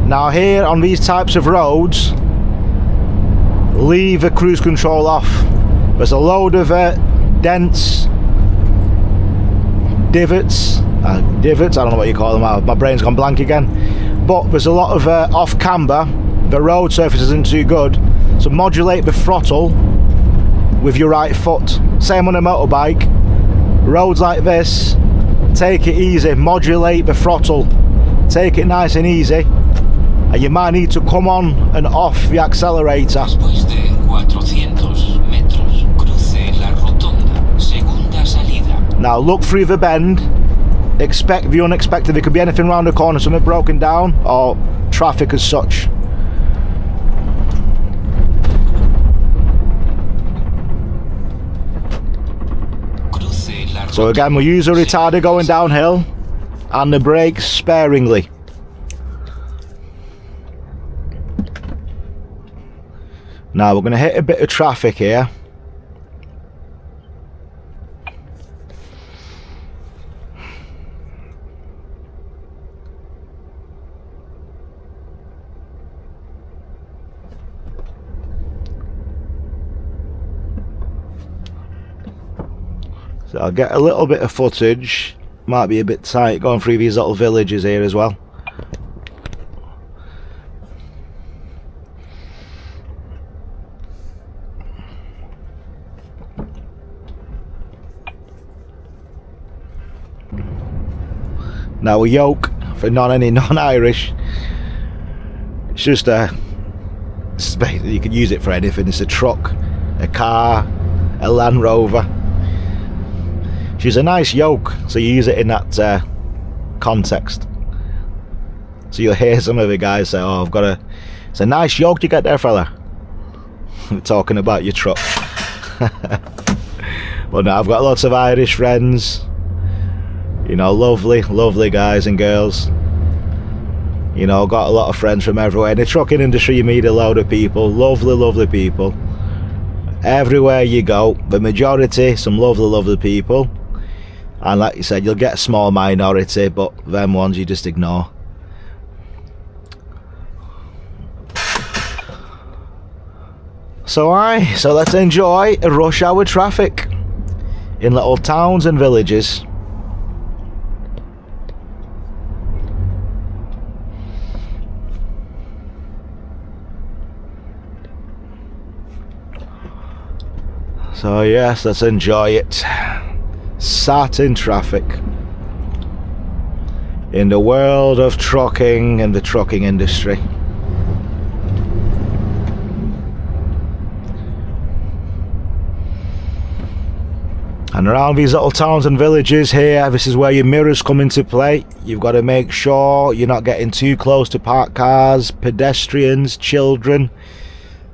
Now here on these types of roads, leave the cruise control off. There's a load of dents, divots, I don't know what you call them, my brain's gone blank again. But there's a lot of off camber, the road surface isn't too good, so modulate the throttle with your right foot. Same on a motorbike, roads like this, take it easy, modulate the throttle, take it nice and easy, and you might need to come on and off the accelerator. Después de 400 metros, cruce la rotonda, segunda salida. Now look through the bend, expect the unexpected. There could be anything around the corner, something broken down or traffic as such. So again, we'll use a retarder going downhill and the brakes sparingly. Now we're going to hit a bit of traffic here. So I'll get a little bit of footage. Might be a bit tight going through these little villages here as well. Now a yoke, for any non-Irish, it's just you can use it for anything. It's a truck, a car, a Land Rover. She's a nice yoke, so you use it in that context. So you'll hear some of the guys say, "Oh, it's a nice yoke you get there, fella." Talking about your truck. But no, I've got lots of Irish friends. You know, lovely guys and girls. You know, got a lot of friends from everywhere. In the trucking industry, you meet a load of people, lovely people. Everywhere you go, the majority, some lovely people. And like you said, you'll get a small minority, but them ones you just ignore. So let's enjoy rush hour traffic in little towns and villages. So yes, let's enjoy it. Sat in traffic in the world of trucking and the trucking industry. And around these little towns and villages here, this is where your mirrors come into play. You've got to make sure you're not getting too close to parked cars, pedestrians, children.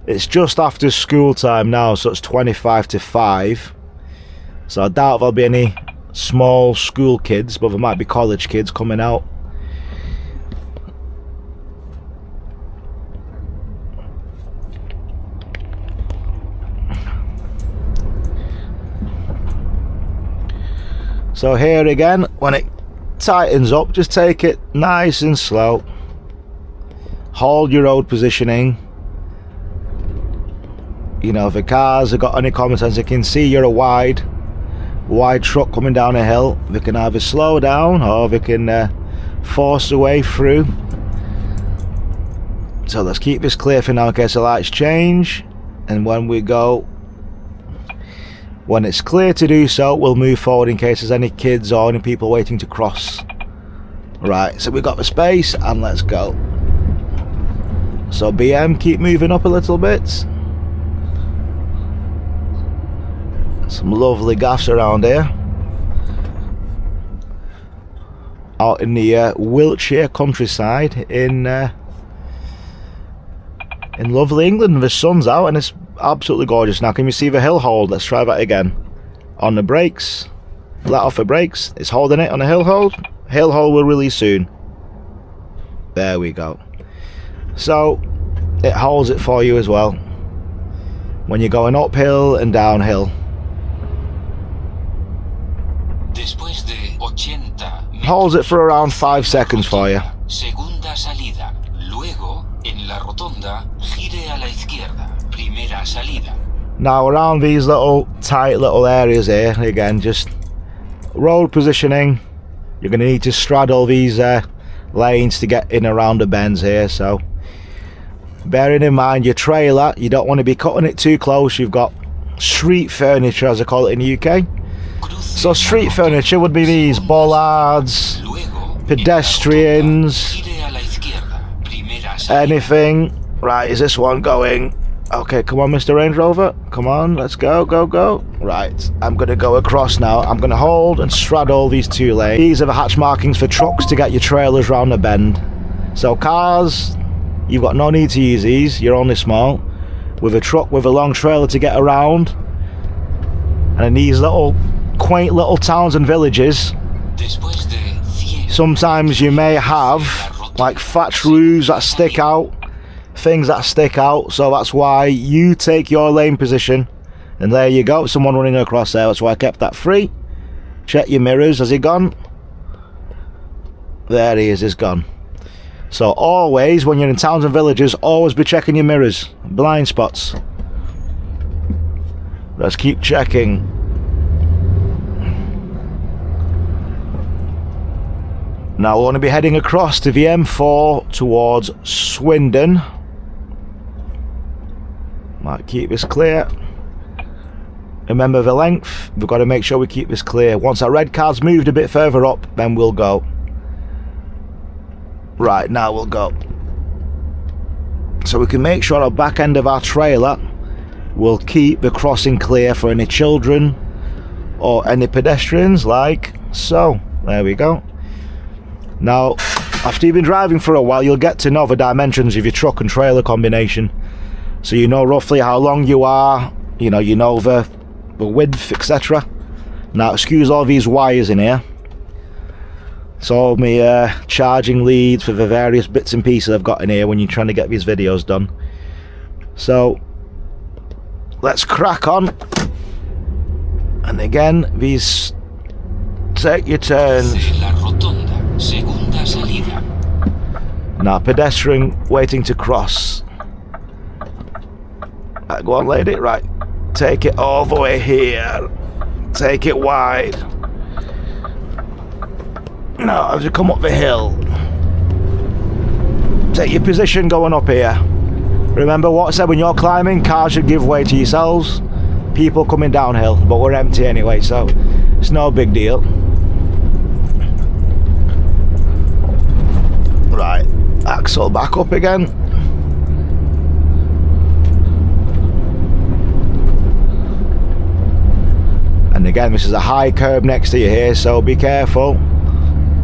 It's just after school time now, so it's 25 to 5. So I doubt there'll be any small school kids, but there might be college kids coming out. So here again, when it tightens up, just take it nice and slow. Hold your road positioning. You know, if the cars have got any common sense, they can see you're a wide truck coming down a hill. They can either slow down or they can force their way through. So let's keep this clear for now in case the lights change. And when it's clear to do so, we'll move forward in case there's any kids or any people waiting to cross. Right, so we've got the space and let's go. So BM, keep moving up a little bit. Some lovely gaffs around here. Out in the Wiltshire countryside in lovely England. The sun's out and it's absolutely gorgeous. Now can you see the hill hold? Let's try that again. On the brakes, let off the brakes. It's holding it on the hill hold. Hill hold will release soon. There we go. So it holds it for you as well when you're going uphill and downhill. Después de 80 Holds it for around 5 seconds for you. Segunda salida, luego En la rotonda, gire a la izquierda. Primera salida. Now around these little tight little areas here, again, just road positioning. You're going to need to straddle these lanes to get in around the bends here, so bearing in mind your trailer, you don't want to be cutting it too close. You've got street furniture, as I call it in the UK. So street furniture would be these bollards, pedestrians, anything. Right, is this one going? Okay, come on, Mr. Range Rover. Come on, let's go, go, go. Right, I'm going to go across now. I'm going to hold and straddle these two lanes. These are the hatch markings for trucks to get your trailers round the bend. So cars, you've got no need to use these. You're only small. With a truck with a long trailer to get around. And in these little quaint little towns and villages, sometimes you may have like thatch roofs that stick out, things that stick out, so that's why you take your lane position. And there you go, someone running across there. That's why I kept that free. Check your mirrors. Has he gone? There he is, he's gone. So always when you're in towns and villages, always be checking your mirrors, blind spots. Let's keep checking. Now we want to be heading across to the M4 towards Swindon. Might keep this clear. Remember the length, we've got to make sure we keep this clear. Once our red card's moved a bit further up, then we'll go. Right, now we'll go. So we can make sure our back end of our trailer will keep the crossing clear for any children or any pedestrians, like so. There we go. Now, after you've been driving for a while, you'll get to know the dimensions of your truck and trailer combination. So you know roughly how long you are, you know the width, etc. Now, excuse all these wires in here. It's all my charging leads for the various bits and pieces I've got in here when you're trying to get these videos done. So, let's crack on. And again, these take your turns. Now, pedestrian waiting to cross. Right, go on, lady. Right, take it all the way here. Take it wide. Now, as you come up the hill, take your position going up here. Remember what I said, when you're climbing, cars should give way to yourselves. People coming downhill, but we're empty anyway, so it's no big deal. Right, axle back up again. And again, this is a high curb next to you here, so be careful.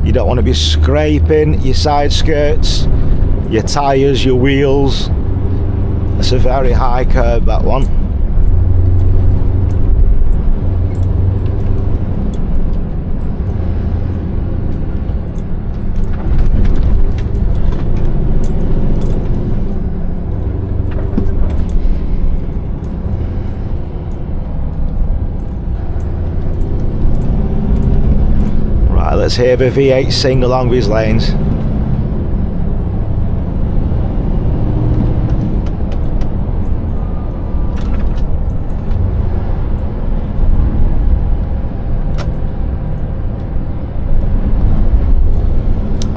You don't want to be scraping your side skirts, your tyres, your wheels. It's a very high curb, that one. Let's hear the V8 sing along these lanes.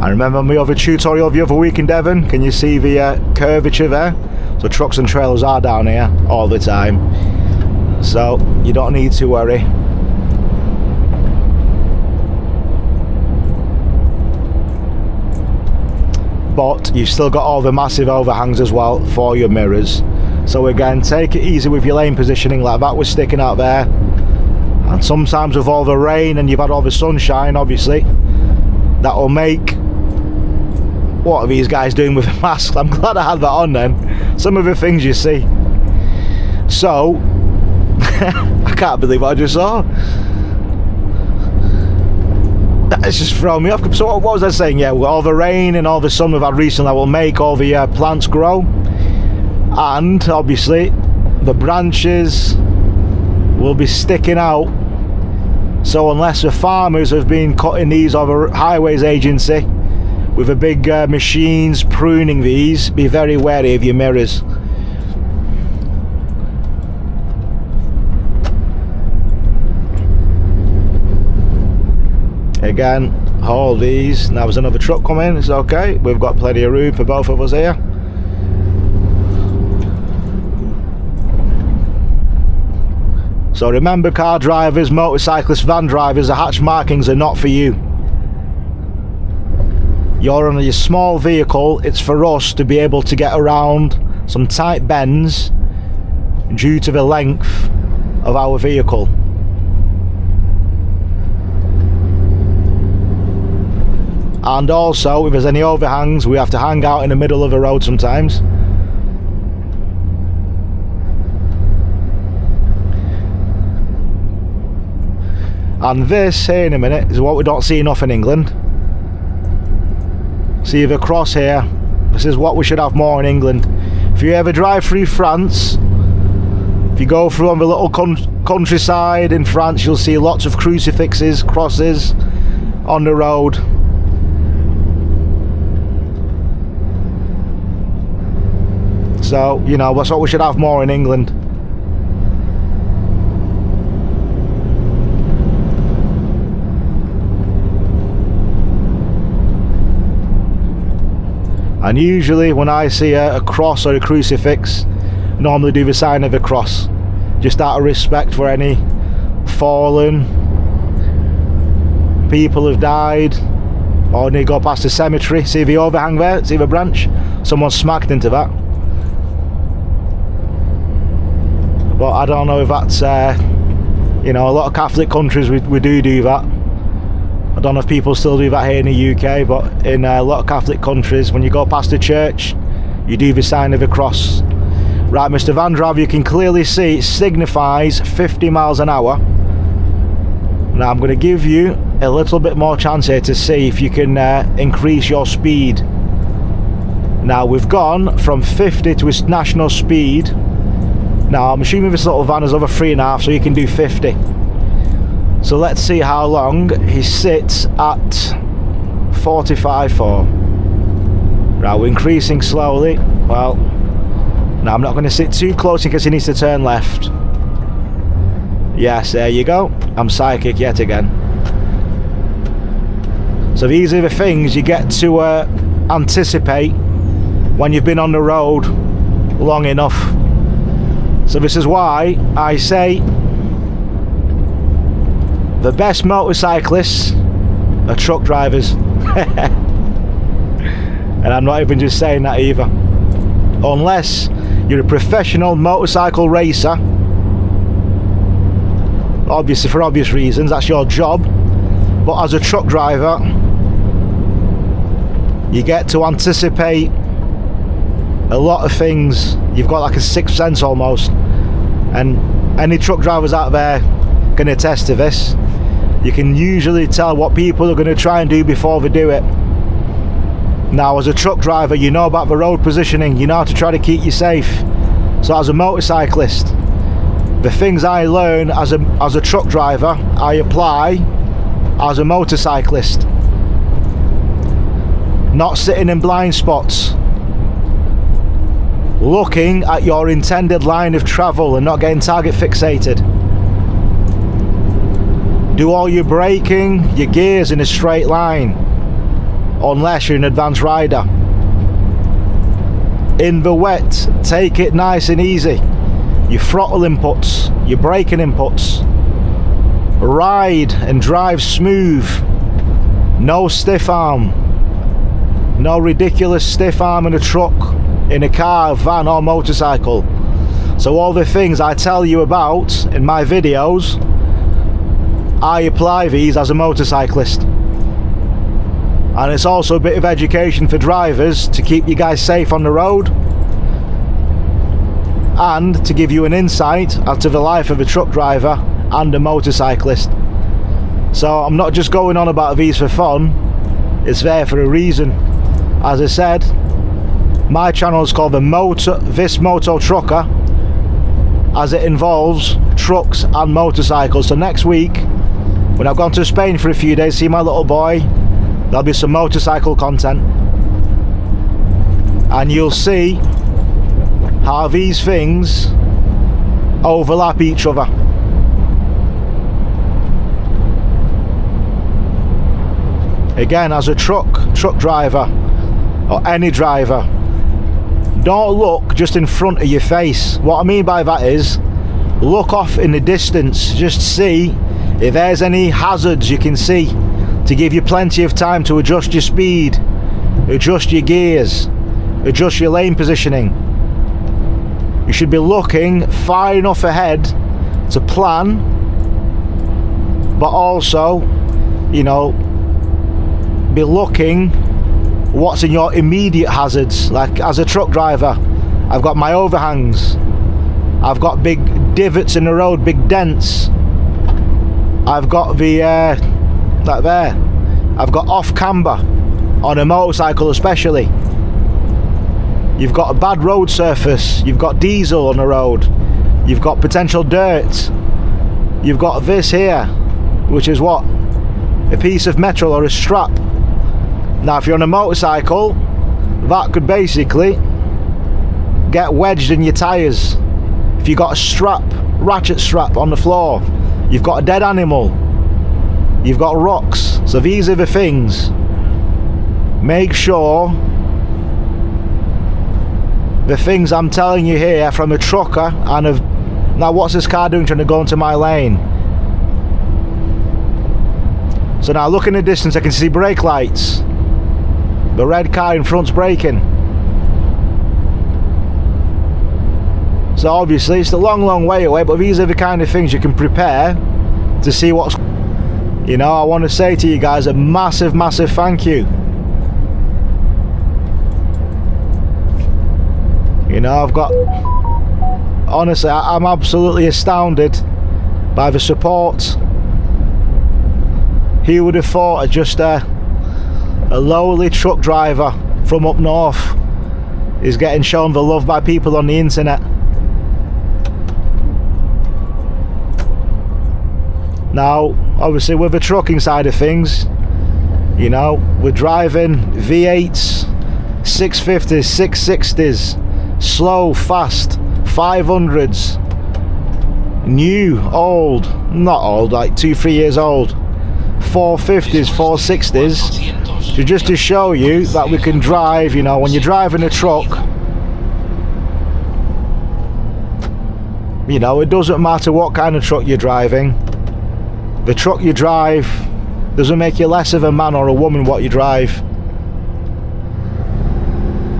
I remember my other tutorial the other week in Devon. Can you see the curvature there? So trucks and trailers are down here all the time, so you don't need to worry. But you've still got all the massive overhangs as well for your mirrors. So again, take it easy with your lane positioning. Like that was sticking out there, and sometimes with all the rain and you've had all the sunshine, obviously that will make, what are these guys doing with a mask? I'm glad I had that on then. Some of the things you see. So I can't believe what I just saw. It's just thrown me off. So what was I saying? Yeah, all the rain and all the sun we've had recently will make all the plants grow, and obviously the branches will be sticking out. So unless the farmers have been cutting these, or the highways agency, with the big machines pruning these, be very wary of your mirrors. Again, hold these. Now there's another truck coming, it's okay, we've got plenty of room for both of us here. So remember, car drivers, motorcyclists, van drivers, the hatch markings are not for you. You're on your small vehicle, it's for us to be able to get around some tight bends due to the length of our vehicle. And also, if there's any overhangs, we have to hang out in the middle of the road sometimes. And this here in a minute is what we don't see enough in England. See the cross here, this is what we should have more in England. If you ever drive through France, if you go through on the little countryside in France, you'll see lots of crucifixes, crosses on the road. So, you know, that's what we should have more in England. And usually when I see a cross or a crucifix, I normally do the sign of a cross, just out of respect for any fallen people who've died, or when you go past a cemetery. See the overhang there, see the branch? Someone smacked into that. But I don't know if that's, you know, a lot of Catholic countries we do that. I don't know if people still do that here in the UK, but in a lot of Catholic countries, when you go past a church, you do the sign of a cross. Right, Mr. Van Driver, you can clearly see it signifies 50 miles an hour. Now I'm going to give you a little bit more chance here to see if you can increase your speed. Now we've gone from 50 to its national speed. Now I'm assuming this little van is over 3.5, so you can do 50. So let's see how long he sits at 45 for. Right, we're increasing slowly. Well, now I'm not going to sit too close in case he needs to turn left. Yes, there you go. I'm psychic yet again. So these are the things you get to anticipate when you've been on the road long enough. So this is why I say the best motorcyclists are truck drivers. And I'm not even just saying that either. Unless you're a professional motorcycle racer, obviously for obvious reasons, that's your job. But as a truck driver, you get to anticipate a lot of things. You've got like a sixth sense almost. And any truck drivers out there can attest to this. You can usually tell what people are going to try and do before they do it. Now as a truck driver, you know about the road positioning, you know how to try to keep you safe. So as a motorcyclist, the things I learn as a truck driver, I apply as a motorcyclist. Not sitting in blind spots, looking at your intended line of travel and not getting target fixated. Do all your braking, your gears in a straight line, unless you're an advanced rider. In the wet, take it nice and easy. Your throttle inputs, your braking inputs. Ride and drive smooth. No stiff arm. No ridiculous stiff arm in a truck, in a car, van or motorcycle. So all the things I tell you about in my videos, I apply these as a motorcyclist. And it's also a bit of education for drivers to keep you guys safe on the road, and to give you an insight as to the life of a truck driver and a motorcyclist. So I'm not just going on about these for fun, it's there for a reason. As I said, my channel is called This Moto Trucker, as it involves trucks and motorcycles. So next week, when I've gone to Spain for a few days, see my little boy, there'll be some motorcycle content, and you'll see how these things overlap each other. Again, as a truck driver, or any driver, don't look just in front of your face. What I mean by that is, look off in the distance, just see if there's any hazards you can see, to give you plenty of time to adjust your speed, adjust your gears, adjust your lane positioning. You should be looking far enough ahead to plan, but also, you know, be looking what's in your immediate hazards. Like as a truck driver, I've got my overhangs, I've got big divots in the road, big dents, I've got the that there, I've got off camber on a motorcycle especially. You've got a bad road surface, you've got diesel on the road, you've got potential dirt, you've got this here, which is what? A piece of metal or a strap. Now if you're on a motorcycle, that could basically get wedged in your tyres. If you've got a strap, ratchet strap on the floor, you've got a dead animal, you've got rocks. So these are the things. Make sure the things I'm telling you here from a trucker and of, now what's this car doing trying to go into my lane? So now look in the distance, I can see brake lights. The red car in front's braking. So obviously it's a long way away, but these are the kind of things you can prepare to see what's, you know. I want to say to you guys a massive thank you. You know, I've got, honestly, I'm absolutely astounded by the support. Who would have thought just a lowly truck driver from up north is getting shown the love by people on the internet. Now, obviously with the trucking side of things, you know, we're driving V8s, 650s, 660s, slow, fast, 500s, new, old, not old, like 2-3 years old, 450s, 460s, just to show you that we can drive. You know, when you're driving a truck, you know, it doesn't matter what kind of truck you're driving. The truck you drive doesn't make you less of a man or a woman what you drive.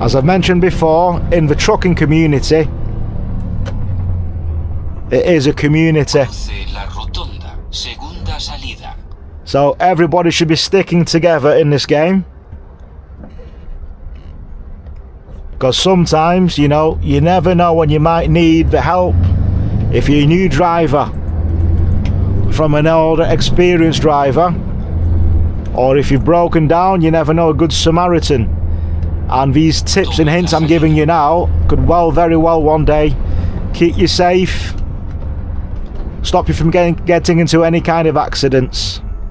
As I've mentioned before, in the trucking community, it is a community. So everybody should be sticking together in this game. Because sometimes, you know, you never know when you might need the help. If you're a new driver from an older experienced driver, or if you've broken down, you never know a good Samaritan. And these tips and hints I'm giving you now could very well one day keep you safe, stop you from getting into any kind of accidents.